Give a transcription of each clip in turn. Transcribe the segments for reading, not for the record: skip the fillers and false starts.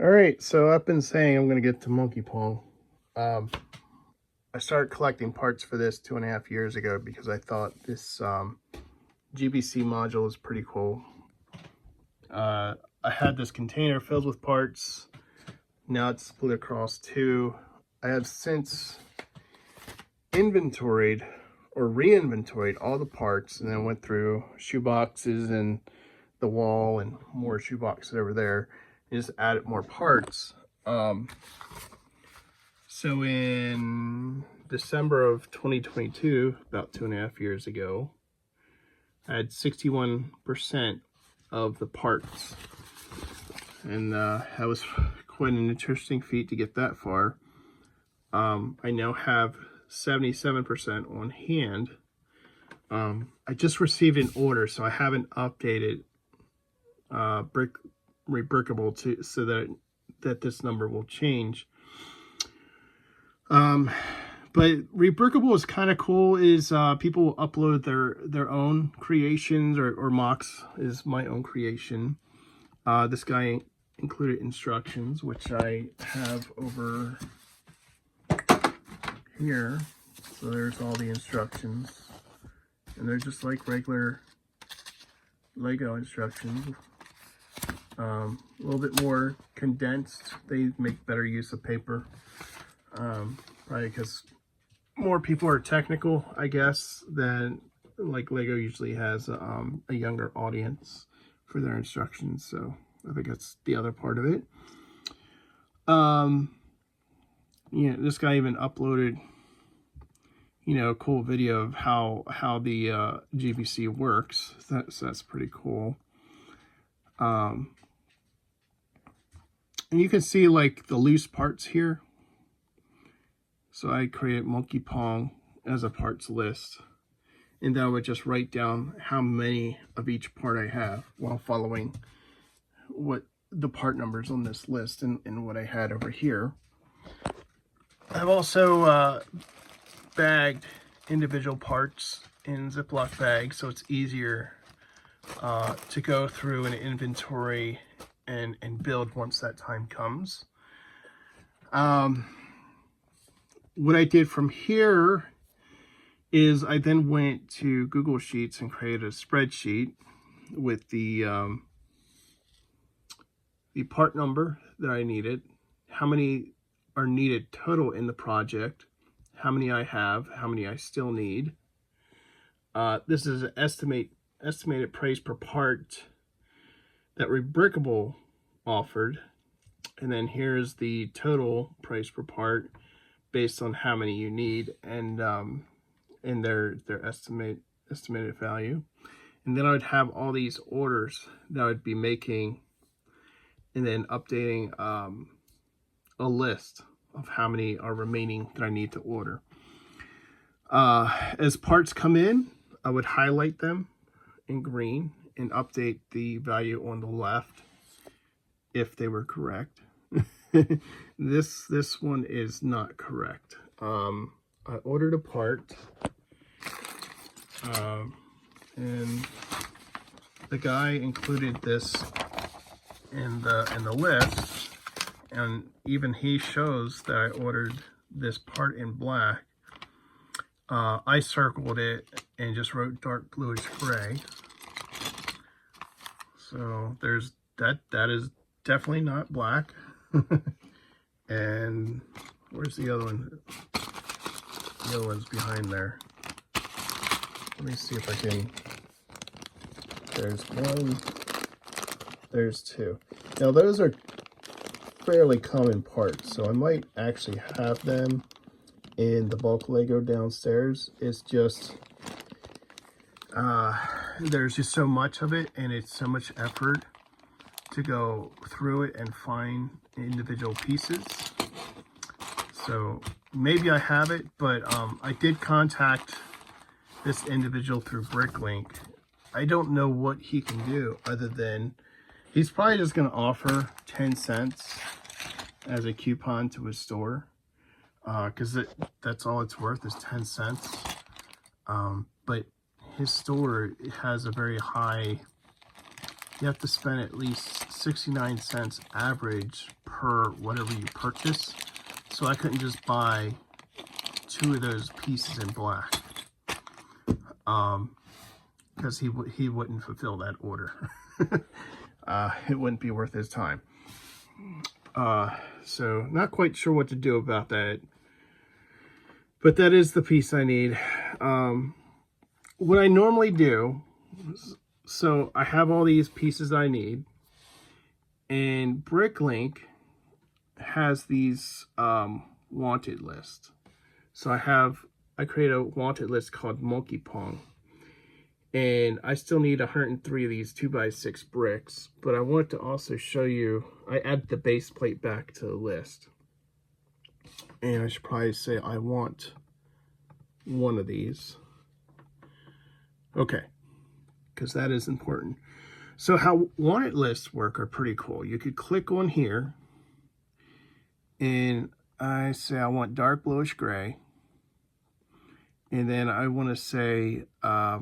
All right, so I've been saying I'm going to get to Monkey Pong. I started collecting parts for this 2.5 years ago because I thought this GBC module is pretty cool. I had this container filled with parts. Now it's split across two. I have since inventoried or re-inventoried all the parts, and then went through shoe boxes and the wall and more shoe boxes over there, and just added more parts. So in December of 2022, about 2.5 years ago, I had 61% of the parts, and that was quite an interesting feat to get that far. I now have 77% on hand. I just received an order, so I haven't updated Rebrickable to so that this number will change. But Rebrickable is kind of cool. Is people will upload their own creations, or mocks is my own creation. This guy included instructions, which I have over here. So there's all the instructions, and they're just like regular Lego instructions. A little bit more condensed. They make better use of paper, probably because more people are technical, I guess, than like Lego usually has a younger audience for their instructions. So I think that's the other part of it. Yeah, this guy even uploaded, a cool video of how the GBC works. So that's pretty cool. And you can see like the loose parts here. So I created Monkey Pong as a parts list, and then I would just write down how many of each part I have while following what the part numbers on this list and what I had over here. I've also bagged individual parts in Ziploc bags, so it's easier to go through an inventory and build once that time comes. What I did from here is I then went to Google Sheets and created a spreadsheet with the part number that I needed, how many are needed total in the project, how many I have, how many I still need. This is an estimated price per part that Rebrickable offered, and then here's the total price per part based on how many you need, and in their estimated value. And then I would have all these orders that I would be making, and then updating a list of how many are remaining that I need to order. As parts come in, I would highlight them in green and update the value on the left if they were correct. This one is not correct. I ordered a part, and the guy included this in the list, and even he shows that I ordered this part in black. I circled it and just wrote dark bluish gray. So there's that is definitely not black. And where's the other one? The other one's behind there. Let me see if I can. There's one. There's two. Now those are fairly common parts, so I might actually have them in the bulk Lego downstairs. It's just there's just so much of it, and it's so much effort to go through it and find individual pieces. So maybe I have it, but I did contact this individual through Bricklink. I don't know what he can do other than he's probably just going to offer 10 cents as a coupon to his store, because that's all it's worth is 10 cents. But his store has a very high, you have to spend at least 69 cents average per whatever you purchase. So I couldn't just buy 2 of those pieces in black. Because he wouldn't fulfill that order. It wouldn't be worth his time. So not quite sure what to do about that. But that is the piece I need. What I normally do, so I have all these pieces I need, and Bricklink has these wanted lists. So I create a wanted list called Monkey Pong, and I still need 103 of these 2x6 bricks, but I want to also show you, I add the base plate back to the list. And I should probably say I want 1 of these. Okay, because that is important. So how wanted lists work are pretty cool. You could click on here, and I say I want dark bluish gray. And then I want to say I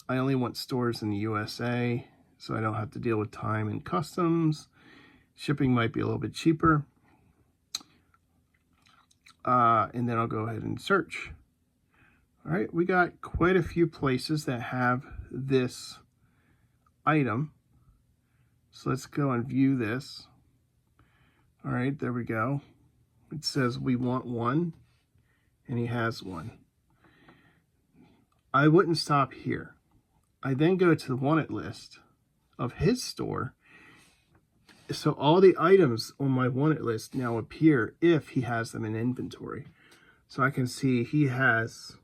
only want stores in the USA, so I don't have to deal with time and customs. Shipping might be a little bit cheaper. And then I'll go ahead and search. All right, we got quite a few places that have this item. So let's go and view this. All right, there we go. It says we want 1, and he has 1. I wouldn't stop here. I then go to the wanted list of his store. So all the items on my wanted list now appear if he has them in inventory. So I can see he has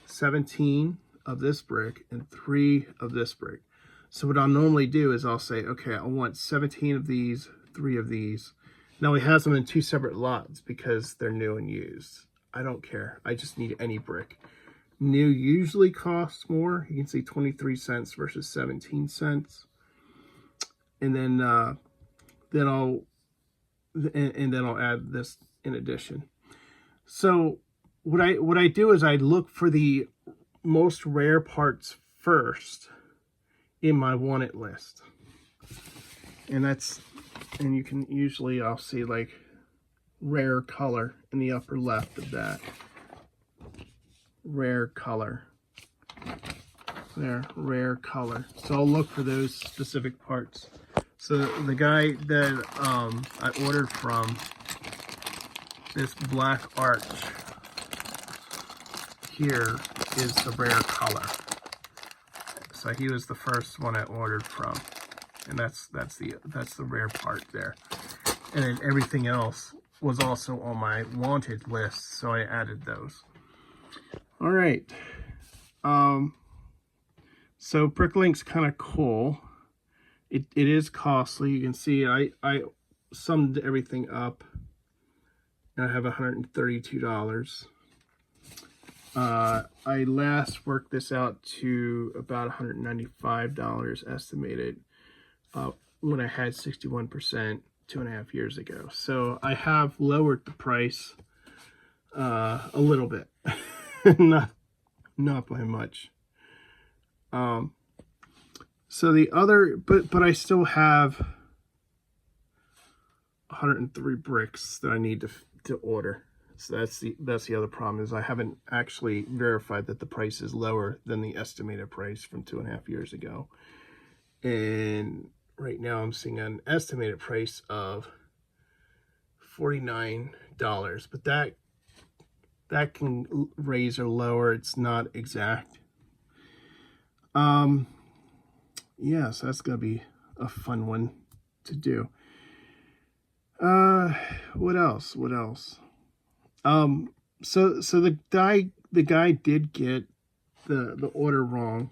17 of this brick and 3 of this brick. So what I'll normally do is I'll say, okay, I want 17 of these, 3 of these. Now he has them in 2 separate lots because they're new and used. I don't care. I just need any brick. New usually costs more. You can see 23 cents versus 17 cents. And then I'll add this in addition. So what I do is I look for the most rare parts first in my wanted list. And you can usually, I'll see like rare color in the upper left of that. Rare color. There, rare color. So I'll look for those specific parts. So the guy that I ordered from, this black arch here is the rare color. So he was the first one I ordered from, and that's the rare part there. And then everything else was also on my wanted list, so I added those. All right. So Bricklink's kind of cool. It is costly. You can see I summed everything up, and I have $132. I last worked this out to about $195 estimated when I had 61% 2.5 years ago. So I have lowered the price a little bit, not by much. So the other, but I still have 103 bricks that I need to order. So that's the other problem, is I haven't actually verified that the price is lower than the estimated price from 2.5 years ago. And right now I'm seeing an estimated price of $49, but that can raise or lower. It's not exact. Yeah, so that's gonna be a fun one to do. What else? So the guy did get the order wrong.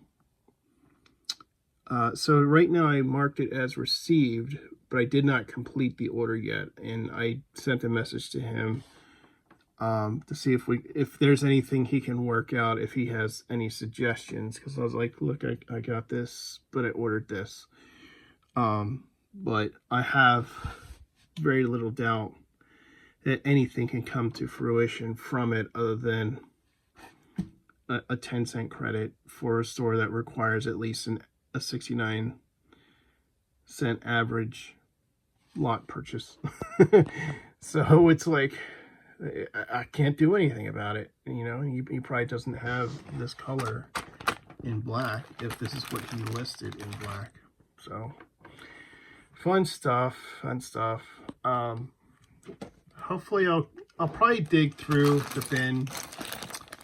So right now I marked it as received, but I did not complete the order yet, and I sent a message to him to see if there's anything he can work out, if he has any suggestions, because I was like, look, I got this, but I ordered this. But I have very little doubt that anything can come to fruition from it, other than a 10-cent credit for a store that requires at least a 69 cent average lot purchase. So it's like, I can't do anything about it. You know, he probably doesn't have this color in black if this is what he listed in black. So fun stuff, fun stuff. Hopefully I'll probably dig through the bin,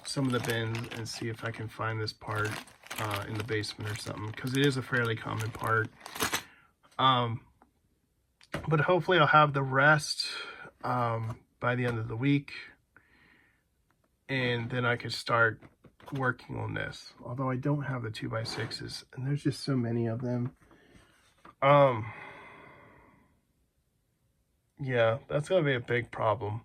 some of the bins, and see if I can find this part in the basement or something, because it is a fairly common part. But hopefully I'll have the rest by the end of the week, and then I could start working on this. Although I don't have the 2x6s, and there's just so many of them. Yeah, that's gonna be a big problem.